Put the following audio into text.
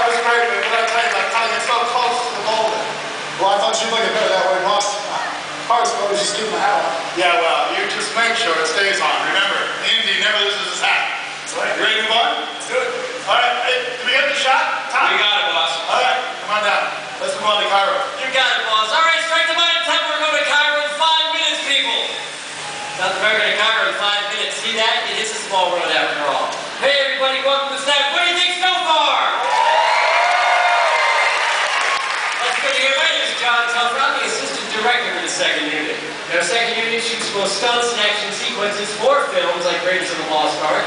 it was great, but what I tell you, I kind of get so close to the golden. Well, I thought you'd like it better that way, boss. Hard as always, just keep my hat on. Yeah, well, you just make sure it stays on. Remember, the Indy never loses his hat. You ready to move on? Let's do it. All right, hey, did we get the shot? Tom? You got it, boss. All right, come on down. Let's move on to Cairo. You got it, boss. All right, strike the mind time. We're going to Cairo in 5 minutes, people. South America to Cairo in 5 minutes. See that? It is a small world after all. Hey, everybody, welcome to the staff. What do you think so far? That's good to hear. My name is John Telfer. I'm the assistant director for the second unit. Our second unit shoots both stunts and action sequences for films like Raiders of the Lost Ark.